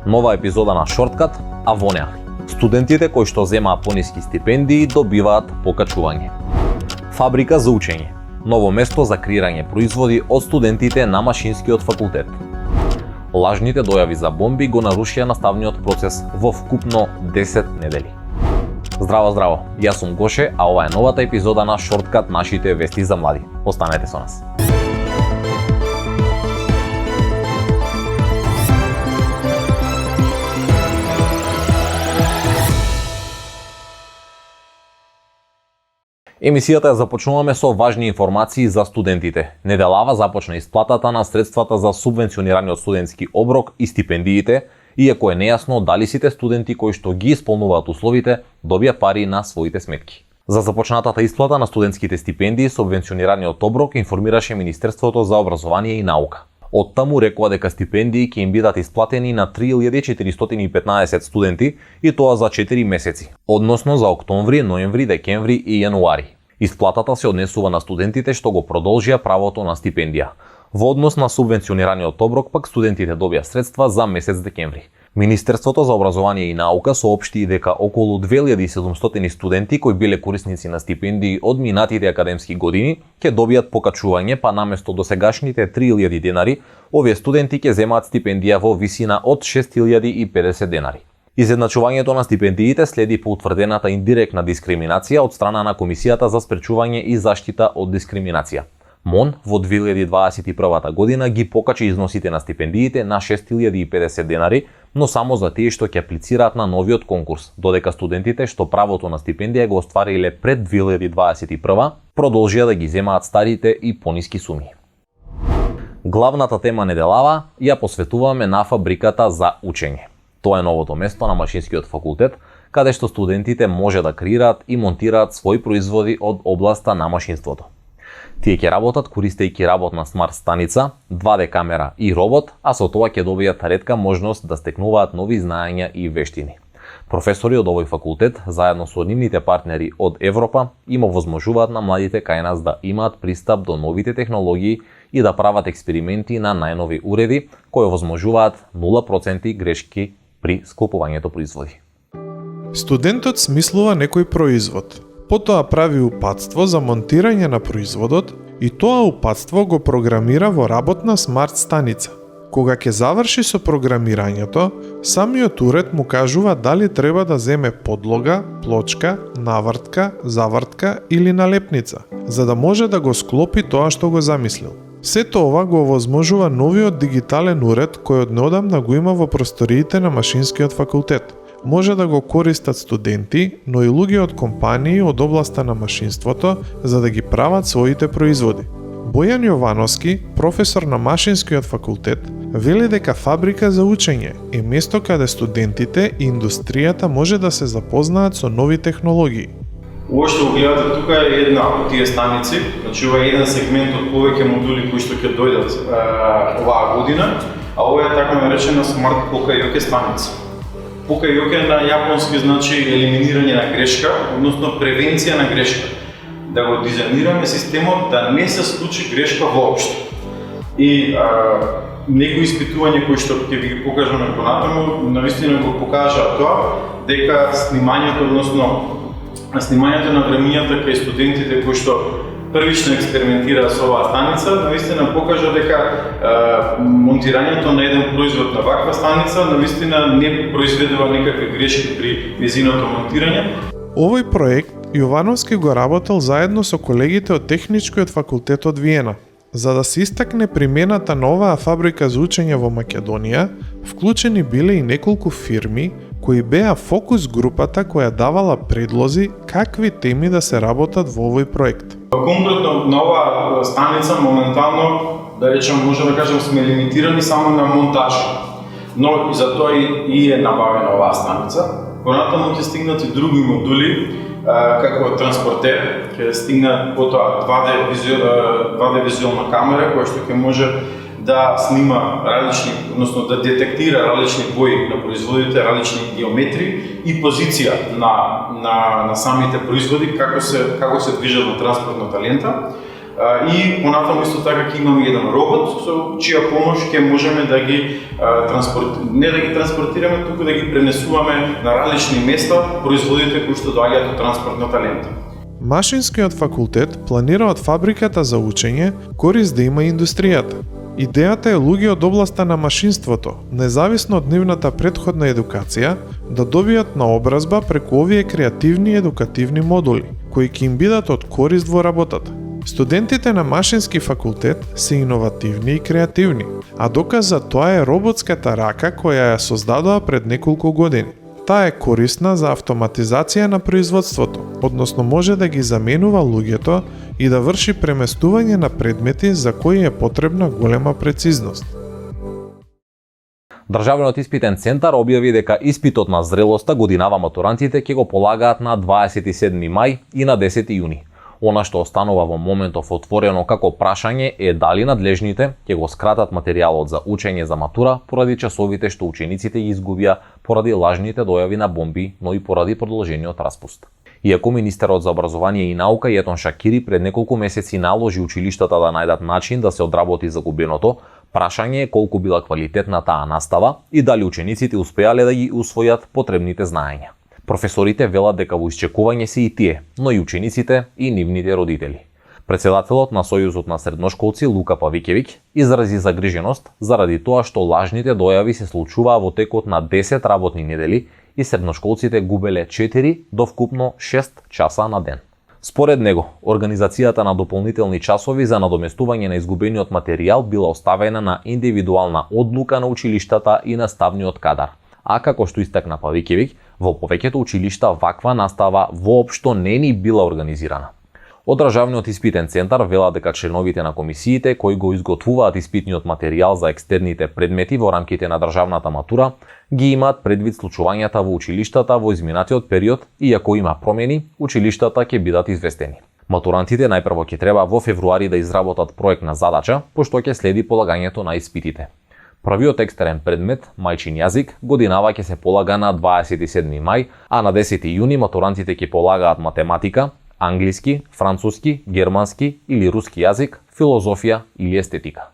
Нова епизода на Шорткат, а во неа студентите кои што земаат пониски стипендии добиваат покачување. Фабрика за учење. Ново место за креирање производи од студентите на Машинскиот факултет. Лажните дојави за бомби го нарушија наставниот процес во вкупно 10 недели. Здраво, здраво. Јас сум Гоше, а ова е новата епизода на Шорткат, нашите вести за млади. Останете со нас. Емисијата ја започнуваме со важни информации за студентите. Неделава започна исплатата на средствата за субвенционираниот студентски оброк и стипендиите, иако е нејасно дали сите студенти кои што ги исполнуваат условите добија пари на своите сметки. За започнатата исплата на студентските стипендии субвенционираниот оброк информираше Министерството за образование и наука. Од таму рекоа дека стипендии ќе им бидат исплатени на 3415 студенти и тоа за 4 месеци, односно за октомври, ноември, декември и јануари. Исплатата се однесува на студентите што го продолжија правото на стипендија. Во однос на субвенционираниот оброк пак студентите добија средства за месец декември. Министерството за образование и наука соопшти дека околу 2700 студенти кои биле корисници на стипендии од минатите академски години ќе добијат покачување, па наместо досегашните 3000 денари, овие студенти ќе земаат стипендија во висина од 6050 денари. Изедначувањето на стипендиите следи по утврдената индиректна дискриминација од страна на Комисијата за спречување и заштита од дискриминација. МОН во 2021 година ги покачи износите на стипендиите на 6050 денари, но само за тие што ќе аплицираат на новиот конкурс, додека студентите што правото на стипендија го оствариле пред 2021 продолжија да ги земаат старите и пониски суми. Главната тема неделава ја посветуваме на фабриката за учење. Тоа е новото место на Машинскиот факултет, каде што студентите може да креираат и монтираат своји производи од областа на машинството. Тие ќе работат користејќи работна смарт станица, 2D камера и робот, а со тоа ќе добијат ретка можност да стекнуваат нови знаења и вештини. Професори од овој факултет, заедно со нивните партнери од Европа, им овозможуваат на младите кај нас да имаат пристап до новите технологии и да прават експерименти на најнови уреди кои овозможуваат 0% грешки при склопувањето производи. Студентот смислува некој производ, потоа прави упатство за монтирање на производот и тоа упатство го програмира во работна смарт станица. Кога ќе заврши со програмирањето, самиот уред му кажува дали треба да земе подлога, плочка, навртка, завртка или налепница, за да може да го склопи тоа што го замислил. Сето ова го овозможува новиот дигитален уред кој однеодамна го има во просториите на Машинскиот факултет. Може да го користат студенти, но и луѓе од компании од областа на машинството за да ги прават своите производи. Бојан Јовановски, професор на Машинскиот факултет, вели дека фабрика за учење е место каде студентите и индустријата може да се запознаат со нови технологии. Ова што го гледате тука е една од тие станици, значи ова е еден сегмент од повеќе модули кои што ќе дојдат оваа година, а ова е така наречена смарт покајоке станица. Покајоке на јапонски значи елиминирање на грешка, односно превенција на грешка. Да го дизајнираме системот да не се случи грешка воопшто. И некои испитувања кои што ќе ви ги покажаме понатаму, навистина го покажа тоа дека снимањето, односно снимањето на времињата кај студентите кои што првично експериментираат со оваа станица, навистина покажа дека монтирањето на еден производ на ваква станица навистина не произведува никакви грешки при нејзиното монтирање. Овој проект Јовановски го работел заедно со колегите од Техничкиот факултет од Виена. За да се истакне примената на оваа фабрика за учење во Македонија, вклучени биле и неколку фирми кои беа фокус групата која давала предлози какви теми да се работат во овој проект. Конкретно на оваа станица моментално, да речем, може да кажем, сме лимитирани само на монтажа. Но и за тоа и е набавена оваа станица. Понатаму ќе стигнат и други модули, како транспортер, ќе стигна потоа 2D визуелна камера која што ќе може да снима различни, односно да детектира различни бои на производите, различни геометри и позиција на самите производи, како се движат на транспортната лента. И понатаму исто така ќе имаме еден робот со чија помош ќе можеме да ги не да ги транспортираме, туку да ги пренесуваме на различни места производите кои што доаѓаат од транспортната лента. Машинскиот факултет планира од фабриката за учење корист да има индустријата. Идејата е луѓе од областа на машинството, независно од нивната претходна едукација, да добијат наобразба преку овие креативни и едукативни модули, кои ќе им бидат од корист во работата. Студентите на Машински факултет се иновативни и креативни, а доказ за тоа е роботската рака која ја создадоа пред неколку години. Таа е корисна за автоматизација на производството, односно може да ги заменува луѓето и да врши преместување на предмети за кои е потребна голема прецизност. Државниот испитен центар објави дека испитот на зрелоста годинава матурантите ќе го полагаат на 27 мај и на 10 јуни. Она што останува во моментов отворено како прашање е дали надлежните ќе го скратат материјалот за учење за матура поради часовите што учениците ги изгубија поради лажните дојави на бомби, но и поради продолжениот распуст. Иако министерот за образование и наука Јетон Шакири пред неколку месеци наложи училиштата да најдат начин да се одработи загубеното, прашање е колку била квалитетна таа настава и дали учениците успеале да ги усвојат потребните знаења. Професорите велат дека во исчекување се и тие, но и учениците и нивните родители. Председателот на Сојузот на средношколци Лука Павикевиќ изрази загриженост заради тоа што лажните дојави се случуваа во текот на 10 работни недели и средношколците губеле 4 до вкупно 6 часа на ден. Според него, организацијата на дополнителни часови за надоместување на изгубениот материјал била оставена на индивидуална одлука на училиштата и наставниот кадар. А како што истакна Павикевиќ, во повеќето училишта ваква настава воопшто не ни била организирана. Од Државниот испитен центар велат дека членовите на комисиите кои го изготвуваат испитниот материјал за екстерните предмети во рамките на државната матура ги имаат предвид случувањата во училиштата во изминатиот период и ако има промени, училиштата ќе бидат известени. Матурантите најпрво ќе треба во февруари да изработат проектна задача, пошто ќе следи полагањето на испитите. Првиот екстерен предмет, мајчин јазик, годинава ќе се полага на 27 мај, а на 10 јуни матурантите ќе полагаат математика, англиски, француски, германски или руски јазик, филозофија или естетика.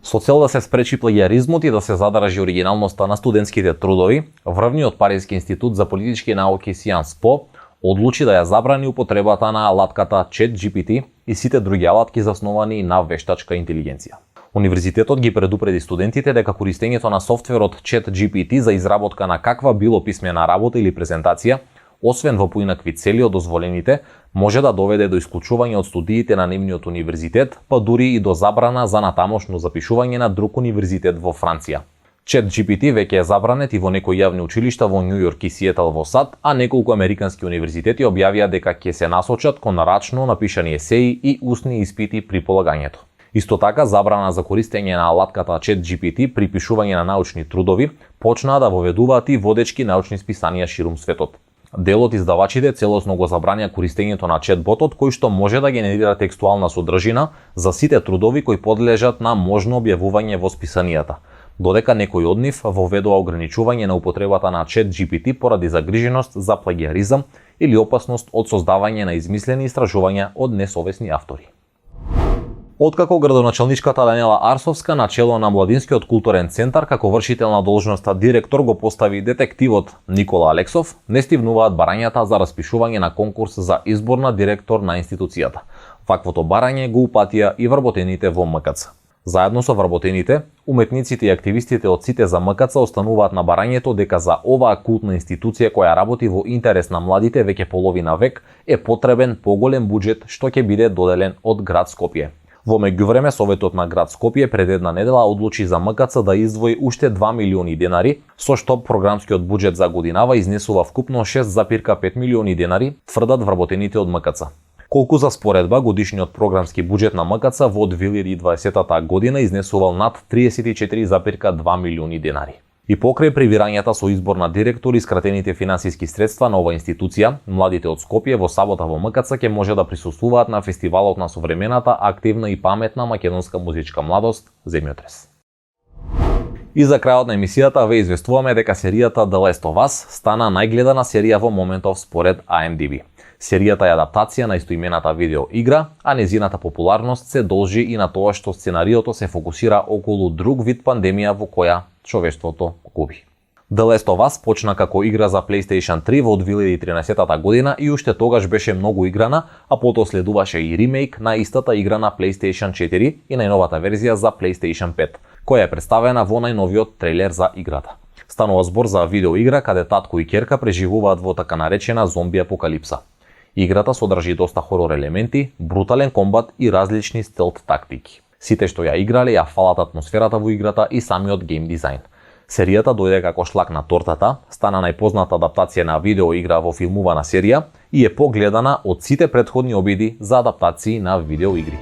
Со цел да се спречи плагиаризмот и да се задржи оригиналноста на студентските трудови, Врвниот Париски институт за политички науки Sciences Po одлучи да ја забрани употребата на алатката ChatGPT и сите други алатки засновани на вештачка интелигенција. Универзитетот ги предупреди студентите дека користењето на софтверот ChatGPT за изработка на каква било писмена работа или презентација, освен во поинакви цели од дозволените, може да доведе до исклучување од студиите на нивниот универзитет, па дури и до забрана за натамошно запишување на друг универзитет во Франција. ChatGPT веќе е забранет и во некои јавни училишта во Њу Јорк и Сиетл во САД, а неколку американски универзитети објавија дека ќе се насочат кон рачно напишани есеи и устни испити при полагањето. Исто така, забрана за користење на алатката ChatGPT при пишување на научни трудови почнаа да воведуваат и водечки научни списанија ширум светот. Дел од издавачите целосно го забрања користењето на чатботот кој што може да генерира текстуална содржина за сите трудови кои подлежат на можно објавување во списанијата, додека некои од нив воведува ограничување на употребата на ChatGPT поради загриженост за плагиаризам или опасност од создавање на измислени истражувања од несовесни автори. Откако градоначалничката Даниела Арсовска на чело на Младинскиот културен центар како вршител на должноста директор го постави детективот Никола Алексов, не стивнуваат барањата за распишување на конкурс за избор на директор на институцијата. Ваквото барање го упатија и вработените во МКЦ. Заедно со вработените, уметниците и активистите од сите за МКЦ остануваат на барањето дека за оваа култна институција која работи во интерес на младите веќе половина век е потребен поголем буџет што ќе биде доделен од град Скопје. Во меѓувреме, Советот на град Скопје пред една недела одлучи за МКЦ да издвои уште 2 милиони денари, со што програмскиот буџет за годинава изнесува вкупно 6,5 милиони денари, тврдат вработените од МКЦ. Колку за споредба, годишниот програмски буџет на МКЦ во 2020 година изнесувал над 34,2 милиони денари. И покрај превирањата со избор на директор и скратените финансиски средства на оваа институција, младите од Скопје во сабота во МКЦ ќе може да присуствуваат на фестивалот на современата, активна и паметна македонска музичка младост Земјотрес. И за крајот на емисијата ве известуваме дека серијата The Last of Us стана најгледана серија во моментов според IMDb. Серијата е адаптација на истоимената видеоигра, а незината популарност се должи и на тоа што сценариото се фокусира околу друг вид пандемија во која човештвото губи. The Last of Us почна како игра за PlayStation 3 во 2013 година и уште тогаш беше многу играна, а потоа следуваше и ремейк на истата игра на PlayStation 4 и најновата верзија за PlayStation 5, која е представена во најновиот трейлер за играта. Станува збор за видеоигра каде татко и ќерка преживуваат во така наречена зомби апокалипса. Играта содржи доста хорор елементи, брутален комбат и различни стелт тактики. Сите што ја играле ја фалат атмосферата во играта и самиот гейм дизајн. Серијата дојде како шлак на тортата, стана најпозната адаптација на видеоигра во филмувана серија и е погледана од сите претходни обиди за адаптации на видеоигри.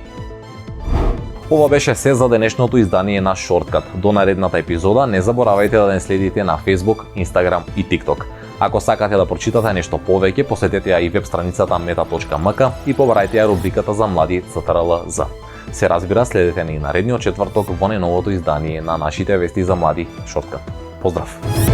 Ова беше се за денешното издание на Shortcut. До наредната епизода не заборавајте да не следите на Facebook, Instagram и TikTok. Ако сакате да прочитате нешто повеќе, посетете ја и веб страницата meta.mk и побарајте ја рубриката за млади CTRL-Z. Се разбира, следете ни наредниот четврток во најновото издание на нашите вести за млади Shortcut. Поздрав!